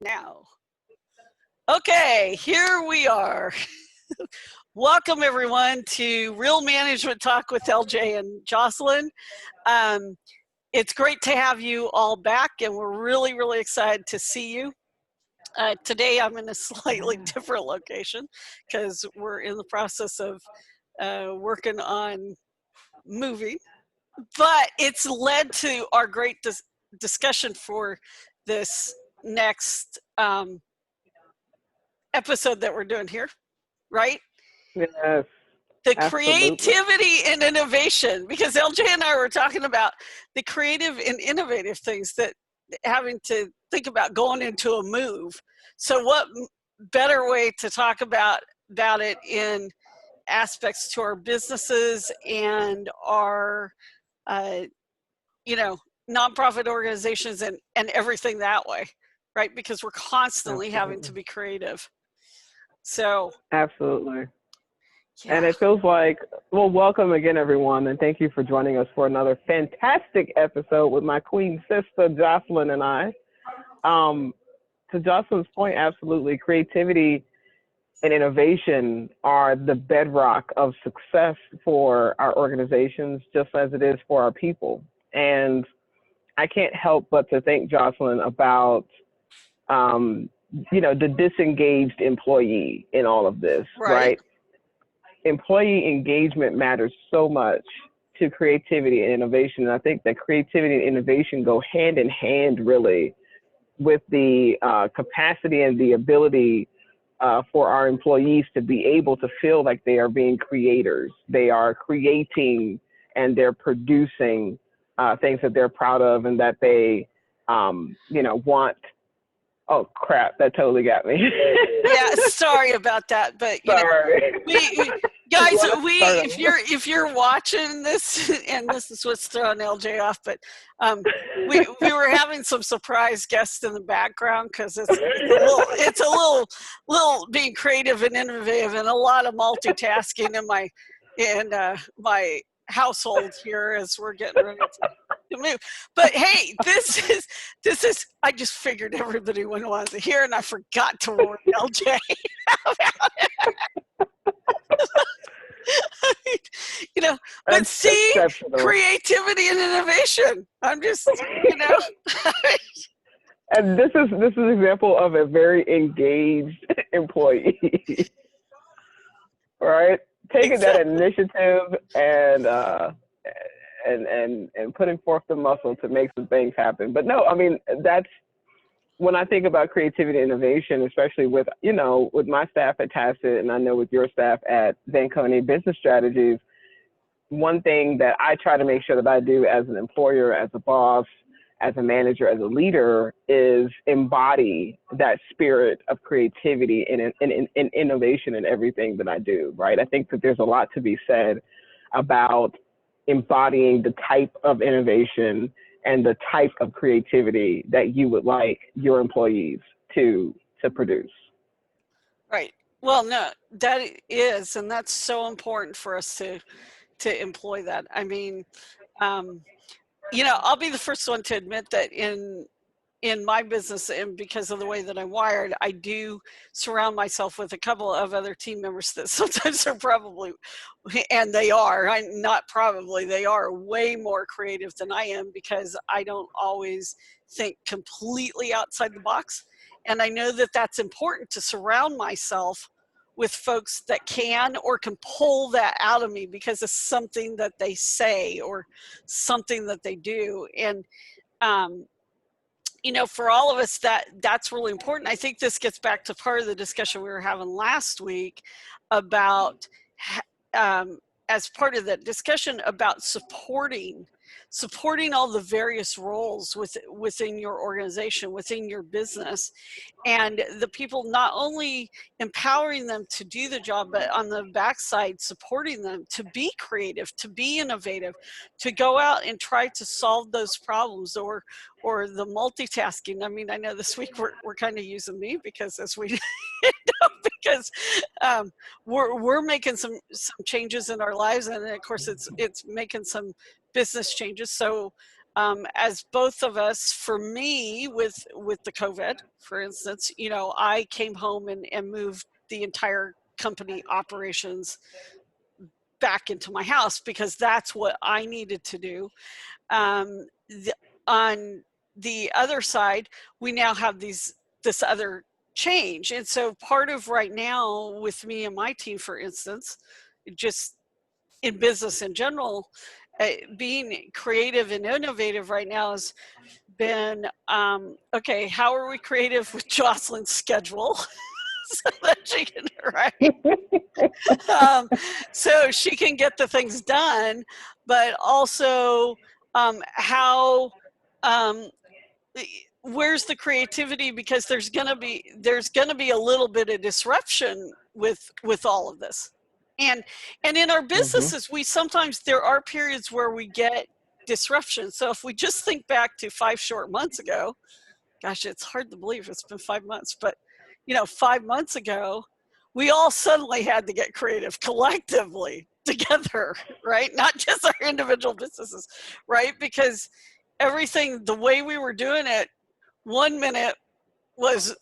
Now, okay, here we are. Welcome everyone to Real Management Talk with LJ and Jocelyn. Um, it's great to have you all back, and we're really excited to see you. Today I'm in a slightly different location because we're in the process of working on moving, but it's led to our great discussion for this next episode that we're doing here, right? Yes, The absolutely. creativity and innovation, because LJ and I were talking about the creative and innovative things that having to think about going into a move. So what better way to talk about it in aspects to our businesses and our uh, you know, nonprofit organizations and everything that way, right? Because we're constantly having to Absolutely. be creative. So Absolutely. And yeah. it feels like, well, welcome again, everyone, and thank you for joining us for another fantastic episode with my queen sister, Jocelyn, and I. Um, to Jocelyn's point, absolutely, creativity and innovation are the bedrock of success for our organizations, just as it is for our people. And I can't help but to think, Jocelyn, about um, the disengaged employee in all of this, Right. right? Employee engagement matters so much to creativity and innovation. And I think that creativity and innovation go hand in hand, really, with the capacity and the ability for our employees to be able to feel like they are being creators. They are creating and they're producing things that they're proud of and that they, want. Oh crap! That totally got me. Yeah, sorry about that, but Sorry. we guys, Let's start over. if you're watching this, and this is what's throwing LJ off, but we were having some surprise guests in the background because it's a little being creative and innovative and a lot of multitasking in my household here as we're getting ready to move. But hey, this is I just figured everybody wouldn't want to hear, and I forgot to warn LJ about it. But see, Exceptional. creativity and innovation. I'm just. And this is an example of a very engaged employee, right? Taking that Exactly. initiative and putting forth the muscle to make some things happen. But no, I mean that's when I think about creativity and innovation, especially with my staff at Tacit, and I know with your staff at Vanconi Business Strategies, one thing that I try to make sure that I do as an employer, as a boss, as a manager, as a leader, is embody that spirit of creativity and innovation in everything that I do, right? I think that there's a lot to be said about embodying the type of innovation and the type of creativity that you would like your employees to produce. Right. Well, no, that is, and that's so important for us to employ that. I mean, um, I'll be the first one to admit that in my business, and because of the way that I'm wired, I do surround myself with a couple of other team members that sometimes are probably, and they are, not probably, they are way more creative than I am because I don't always think completely outside the box. And I know that that's important to surround myself with folks that can or can pull that out of me because of something that they say or something that they do. And um, for all of us, that's really important. I think this gets back to part of the discussion we were having last week about, um, as part of that discussion about supporting all the various roles within your organization, within your business, and the people not only empowering them to do the job, but on the backside supporting them to be creative, to be innovative, to go out and try to solve those problems, or the multitasking. I mean, I know this week we're kind of using me because as we because we're making some changes in our lives, and of course it's making some business changes. So as both of us, for me, with the COVID, for instance, you know, I came home and moved the entire company operations back into my house because that's what I needed to do. On the other side, we now have this other change. And so part of right now with me and my team, for instance, just in business in general, being creative and innovative right now has been, okay, how are we creative with Jocelyn's schedule? So that she can, right? So she can get the things done, but also how, um, where's the creativity? Because there's gonna be a little bit of disruption with all of this, and in our Mm-hmm. businesses, we sometimes, there are periods where we get disruption. So if we just think back to 5 short months ago, gosh, it's hard to believe it's been 5 months, but you know, 5 months ago, we all suddenly had to get creative collectively together, right? Not just our individual businesses, right? Because everything, the way we were doing it, 1 minute was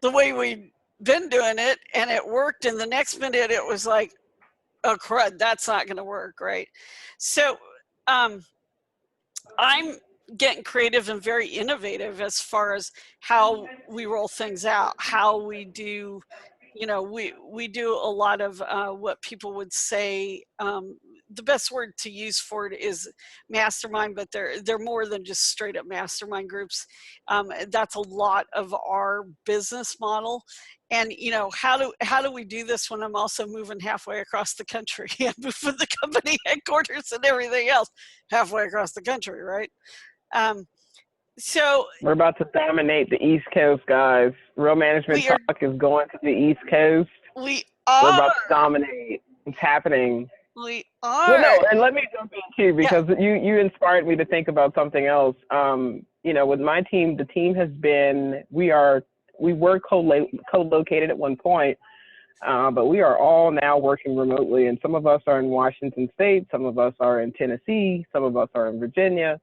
the way we'd been doing it and it worked, and the next minute it was like, oh crud, that's not going to work, right? So I'm getting creative and very innovative as far as how we roll things out, how we do, you know, we do a lot of what people would say, the best word to use for it is mastermind, but they're more than just straight up mastermind groups. That's a lot of our business model. And you know, how do we do this when I'm also moving halfway across the country and moving the company headquarters and everything else halfway across the country, right? Um, so We're about to dominate the East Coast, guys. Real Management we are Talk is going to the East Coast. we We're are about to dominate. It's happening. we Well, are no, and let me jump in too, yeah. because you inspired me to think about something else. You know, with my team, the team has been, we were co-located at one point, but we are all now working remotely, and some of us are in Washington State, some of us are in Tennessee, some of us are in Virginia,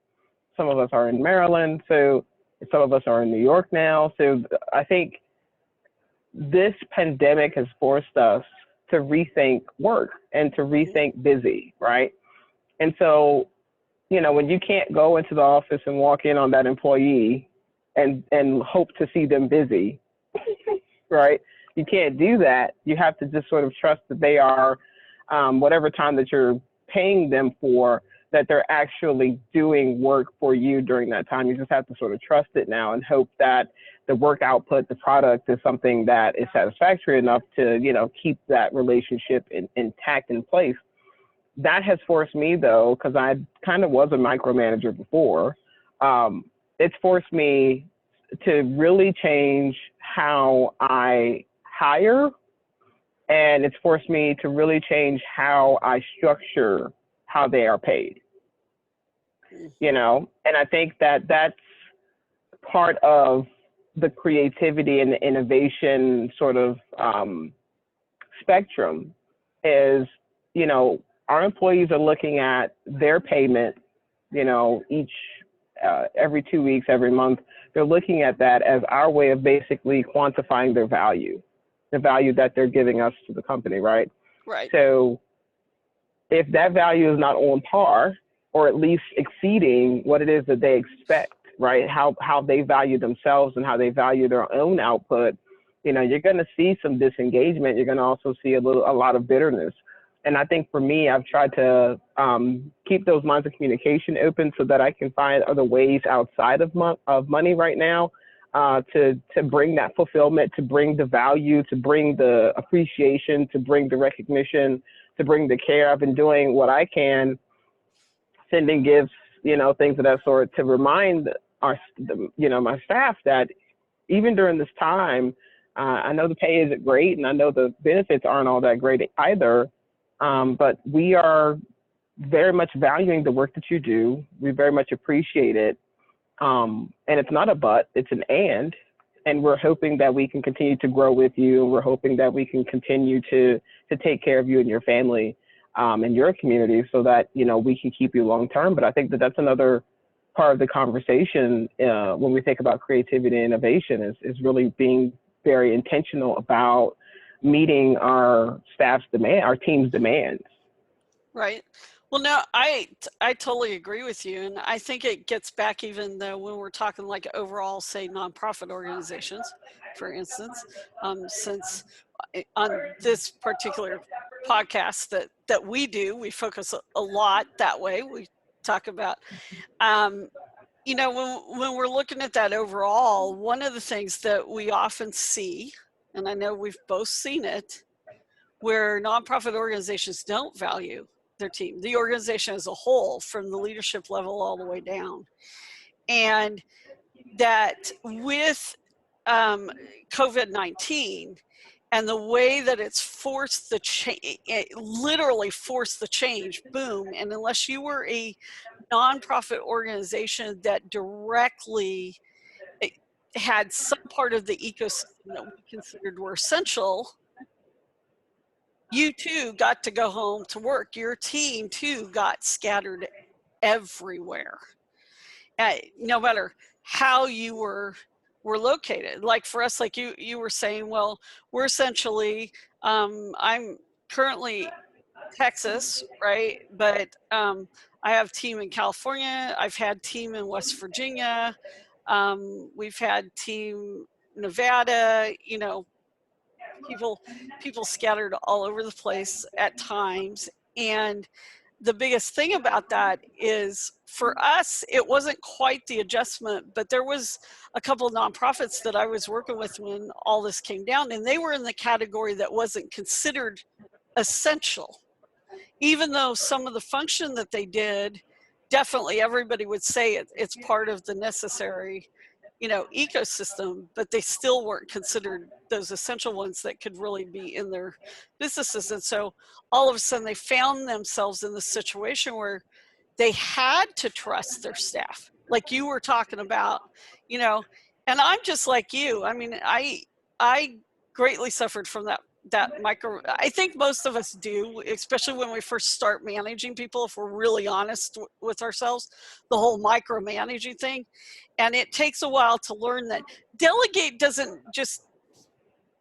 some of us are in Maryland, so some of us are in New York now. So I think this pandemic has forced us to rethink work and to rethink busy, right? And so, you know, when you can't go into the office and walk in on that employee and hope to see them busy, right? You can't do that. You have to just sort of trust that they are, whatever time that you're paying them for, that they're actually doing work for you during that time. You just have to sort of trust it now and hope that the work output, the product, is something that is satisfactory enough to, you know, keep that relationship intact in place. That has forced me, though, because I kind of was a micromanager before, it's forced me to really change how I hire, and it's forced me to really change how I structure how they are paid. You know, and I think that that's part of the creativity and the innovation sort of spectrum is, you know, our employees are looking at their payment, you know, every 2 weeks, every month. They're looking at that as our way of basically quantifying their value, the value that they're giving us to the company, right? Right. So if that value is not on par, or at least exceeding what it is that they expect, right? How they value themselves and how they value their own output, you know, you're going to see some disengagement. You're going to also see a lot of bitterness. And I think for me, I've tried to keep those lines of communication open so that I can find other ways outside of money right now to bring that fulfillment, to bring the value, to bring the appreciation, to bring the recognition, to bring the care. I've been doing what I can, sending gifts, you know, things of that sort, to remind my staff that even during this time, I know the pay isn't great, and I know the benefits aren't all that great either, but we are very much valuing the work that you do. We very much appreciate it, and it's not a but, it's an and we're hoping that we can continue to grow with you. We're hoping that we can continue to take care of you and your family and your community, so that, you know, we can keep you long term. But I think that that's another part of the conversation when we think about creativity and innovation is really being very intentional about meeting our staff's demand, our team's demands. Right. Well, no, I totally agree with you, and I think it gets back even though when we're talking like overall, say, nonprofit organizations, for instance, since on this particular podcast that we do, we focus a lot that way. We talk about, um, you know, when we're looking at that overall, one of the things that we often see, and I know we've both seen it, where nonprofit organizations don't value their team, the organization as a whole, from the leadership level all the way down. And that with COVID-19 and the way that it's forced the change, it literally forced the change, boom. And unless you were a nonprofit organization that directly had some part of the ecosystem that we considered were essential, you too got to go home to work. Your team too got scattered everywhere, no matter how you were located. Like for us, like you were saying, well, we're essentially, I'm currently Texas, right? But I have team in California. I've had team in West Virginia. We've had team Nevada, you know, people scattered all over the place at times. And the biggest thing about that is, for us, it wasn't quite the adjustment, but there was a couple of nonprofits that I was working with when all this came down, and they were in the category that wasn't considered essential, even though some of the function that they did, definitely everybody would say it's part of the necessary, you know, ecosystem, but they still weren't considered those essential ones that could really be in their businesses. And so all of a sudden they found themselves in the situation where they had to trust their staff, like you were talking about, you know. And I'm just like you. I mean, I greatly suffered from that micro. I think most of us do, especially when we first start managing people, if we're really honest with ourselves, the whole micromanaging thing. And it takes a while to learn that delegate doesn't just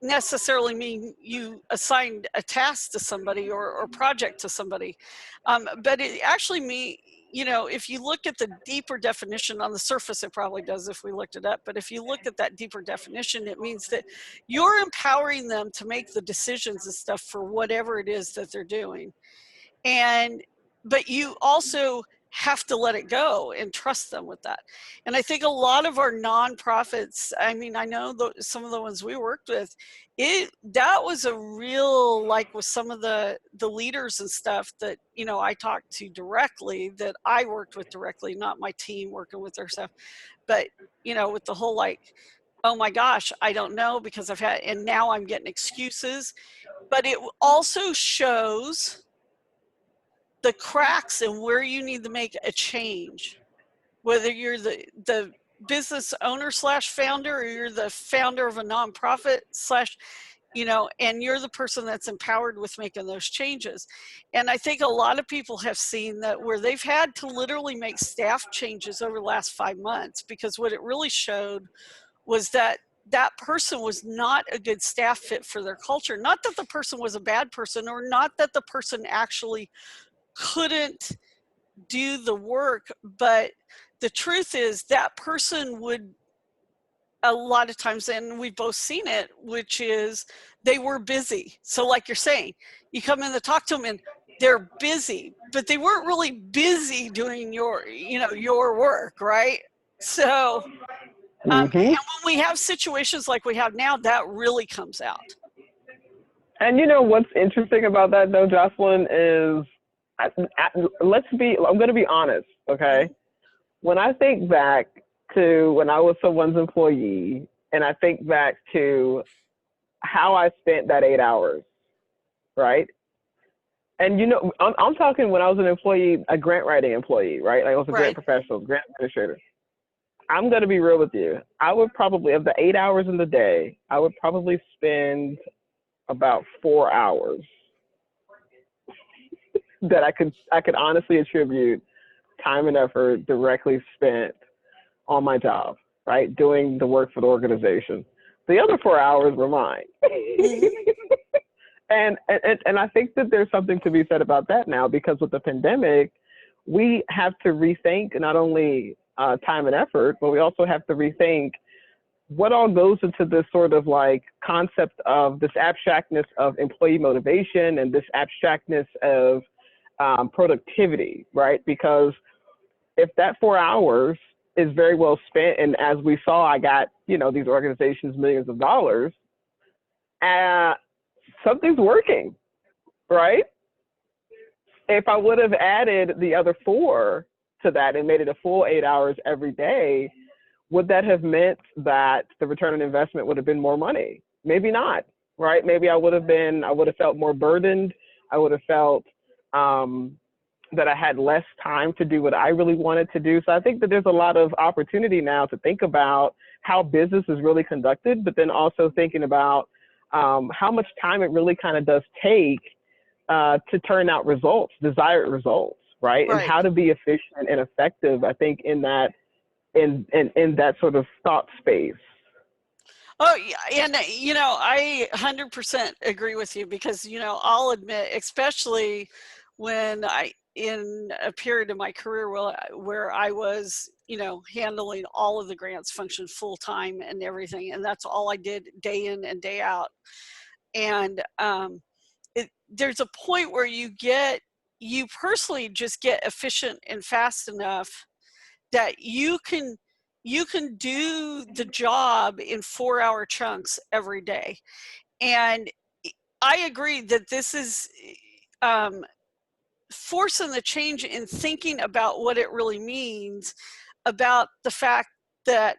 necessarily mean you assigned a task to somebody or project to somebody, but it actually means, you know, if you look at the deeper definition, on the surface it probably does if we looked it up, but if you look at that deeper definition, it means that you're empowering them to make the decisions and stuff for whatever it is that they're doing. And but you also have to let it go and trust them with that. And I think a lot of our nonprofits, I mean, I know some of the ones we worked with, that was a real, like with some of the leaders and stuff that, you know, I talked to directly, that I worked with directly, not my team working with their stuff, but, you know, with the whole like, oh my gosh, I don't know because I've had, and now I'm getting excuses. But it also shows the cracks and where you need to make a change, whether you're the business owner slash founder, or you're the founder of a nonprofit slash, you know, and you're the person that's empowered with making those changes. And I think a lot of people have seen that where they've had to literally make staff changes over the last 5 months, because what it really showed was that that person was not a good staff fit for their culture. Not that the person was a bad person, or not that the person actually couldn't do the work, but the truth is that person would, a lot of times, and we've both seen it, which is they were busy. So like you're saying, you come in to talk to them and they're busy, but they weren't really busy doing your, you know, your work, right? So and when we have situations like we have now, that really comes out. And you know what's interesting about that though, Jocelyn, is I'm going to be honest, okay? When I think back to when I was someone's employee, and I think back to how I spent that 8 hours, right? And you know, I'm talking when I was an employee, a grant writing employee, right? Like I was a grant professional, grant administrator. I'm going to be real with you. I would probably, of the 8 hours in the day, I would probably spend about 4 hours that I could honestly attribute time and effort directly spent on my job, right? Doing the work for the organization. The other 4 hours were mine. Mhm. And I think that there's something to be said about that now, because with the pandemic, we have to rethink not only time and effort, but we also have to rethink what all goes into this sort of like concept of this abstractness of employee motivation and this abstractness of productivity, right? Because if that 4 hours is very well spent, and as we saw, I got, you know, these organizations millions of dollars, uh, something's working, right? If I would have added the other 4 to that and made it a full 8 hours every day, would that have meant that the return on investment would have been more money? Maybe not, right? Maybe I would have felt more burdened. I would have felt that I had less time to do what I really wanted to do. So I think that there's a lot of opportunity now to think about how business is really conducted, but then also thinking about how much time it really kind of does take to turn out results, desired results, right? And Right. how to be efficient and effective, I think, in that sort of thought space. Oh, yeah, and you know, I 100% agree with you because, you know, I'll admit, especially when in a period of my career where I was, you know, handling all of the grants function full time and everything, and that's all I did day in and day out. And there's a point where you personally just get efficient and fast enough that you can do the job in 4-hour chunks every day. And I agree that this is um, forcing the change in thinking about what it really means, about the fact that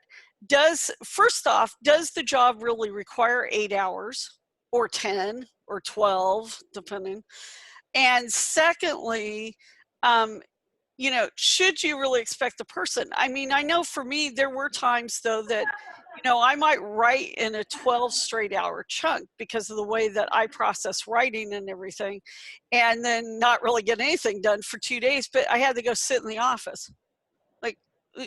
first off, does the job really require 8 hours or 10 or 12, depending? And secondly, um, you know, should you really expect the person? I mean, I know for me, there were times though that, you know, I might write in a 12 straight hour chunk because of the way that I process writing and everything, and then not really get anything done for 2 days, but I had to go sit in the office. Like, uh,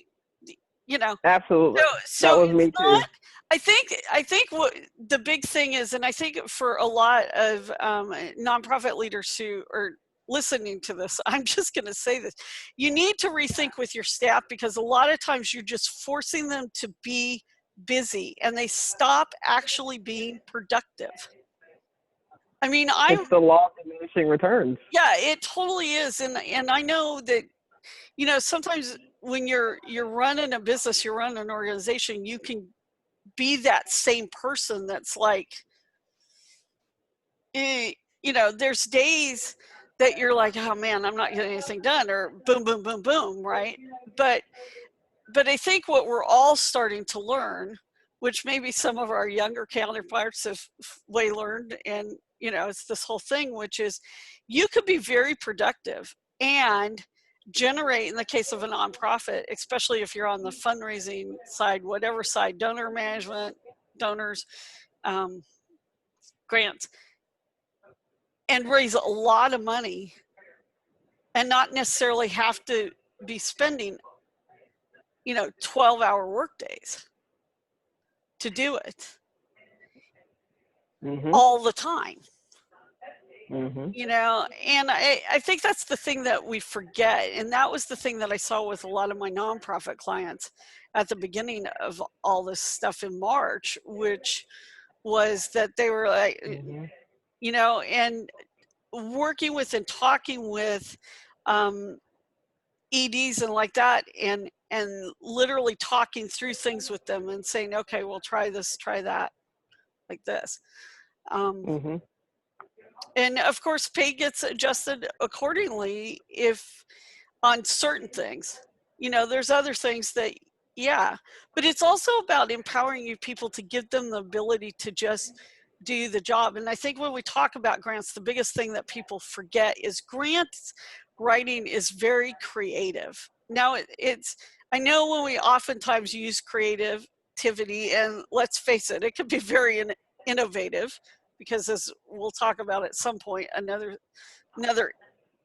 you know, Absolutely. That so was it's me too. not. I think what the big thing is, and I think for a lot of nonprofit leaders who are listening to this, I'm just going to say this: you need to rethink with your staff, because a lot of times you're just forcing them to be busy, and they stop actually being productive. I mean, It's the law of diminishing returns. yeah, it totally is, and I know that, you know, sometimes when you're running a business, you're running an organization, you can be that same person that's like, eh, you know, there's days that you're like, oh man, I'm not getting anything done, or boom, boom, boom, boom, right? But but I think what we're all starting to learn, which maybe some of our younger counterparts have way learned, and you know, it's this whole thing, which is you could be very productive and generate, in the case of a nonprofit, especially if you're on the fundraising side, whatever side, donor management, donors, um, grants, and raise a lot of money and not necessarily have to be spending, you know, 12-hour workdays to do it Mhm. all the time. Mhm. You know, and I think that's the thing that we forget, and that was the thing that I saw with a lot of my nonprofit clients at the beginning of all this stuff in March, which was that they were like, Mhm. you know, and working with and talking with um, EDs and like that, and literally talking through things with them and saying, okay, we'll try this, try that, like this. Um, Mhm. and of course, pay gets adjusted accordingly if on certain things. You know, there's other things that, yeah, but it's also about empowering you people to give them the ability to just do the job. And I think when we talk about grants, the biggest thing that people forget is grants writing is very creative. Now I know when we oftentimes use creativity, and let's face it, it can be very innovative, because as we'll talk about at some point, another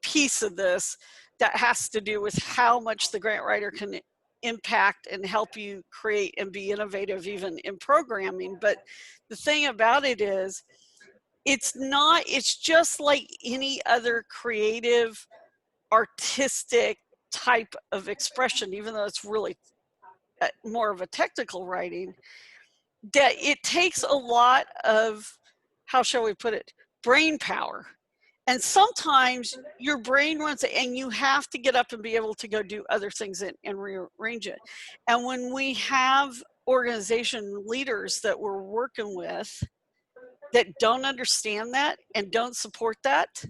piece of this that has to do with how much the grant writer can impact and help you create and be innovative even in programming. But the thing about it is, it's just like any other creative, artistic type of expression, even though it's really more of a technical writing, that it takes a lot of, how shall we put it, brain power. And sometimes your brain runs and you have to get up and be able to go do other things and rearrange it. And when we have organization leaders that we're working with that don't understand that and don't support that,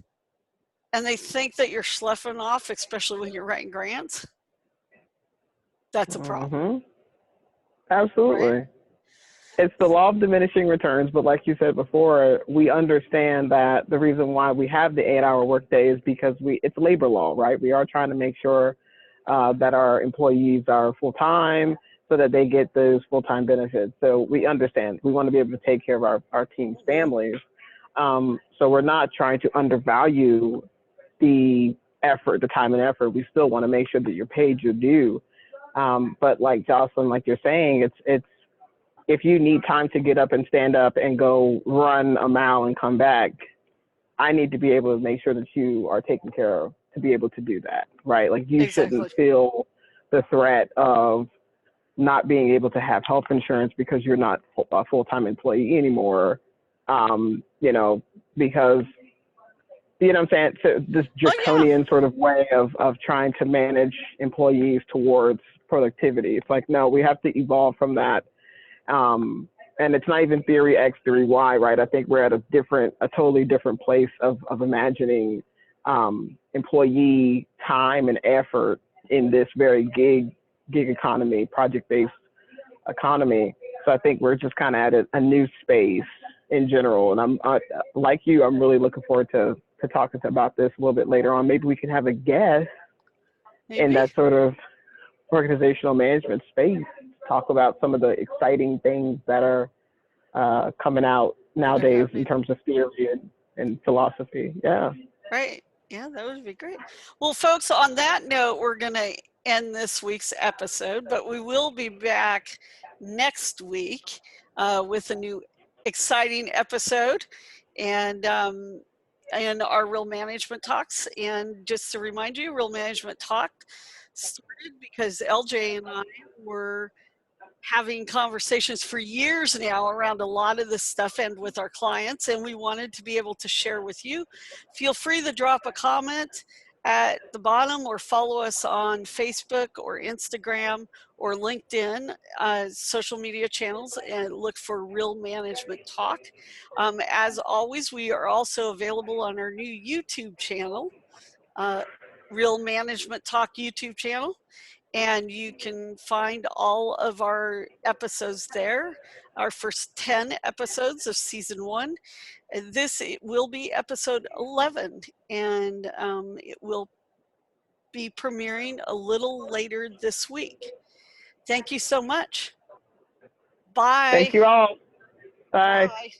and they think that you're sloughing off, especially when you're writing grants, that's a problem. Mm-hmm. Absolutely. Right? It's the law of diminishing returns, but like you said before, we understand that the reason why we have the 8-hour workday is because it's labor law, right? We are trying to make sure that our employees are full-time so that they get those full-time benefits. So we understand. We want to be able to take care of our team's families. So we're not trying to undervalue the effort, the time and effort. We still want to make sure that you're paid your due. But like Jocelyn, like you're saying, it's if you need time to get up and stand up and go run a mile and come back, I need to be able to make sure that you are taken care of to be able to do that, right? Like you Exactly. shouldn't feel the threat of not being able to have health insurance because you're not a full-time employee anymore, you know, because, you know what I'm saying? So this draconian sort of way of trying to manage employees towards productivity. It's like, no, we have to evolve from that. And it's not even theory X, theory Y, right? I think we're at a totally different place of imagining employee time and effort in this very gig economy, project-based economy. So I think we're just kind of at a new space in general. And like you, I'm really looking forward to talking about this a little bit later on. Maybe we can have a guest in that sort of organizational management space, talk about some of the exciting things that are coming out nowadays in terms of theory and philosophy. Yeah. Right. Yeah, that would be great. Well, folks, on that note, we're going to end this week's episode, but we will be back next week with a new exciting episode and our Real Management Talks. And just to remind you, Real Management Talk started because LJ and I were having conversations for years now around a lot of this stuff and with our clients, and we wanted to be able to share with you. Feel free to drop a comment at the bottom or follow us on Facebook or Instagram or LinkedIn social media channels and look for Real Management Talk. As always, we are also available on our new YouTube channel, Real Management Talk YouTube channel. And you can find all of our episodes there, our first 10 episodes of season 1. It will be episode 11, and it will be premiering a little later this week. Thank you so much. Bye. Thank you all. Bye. Bye.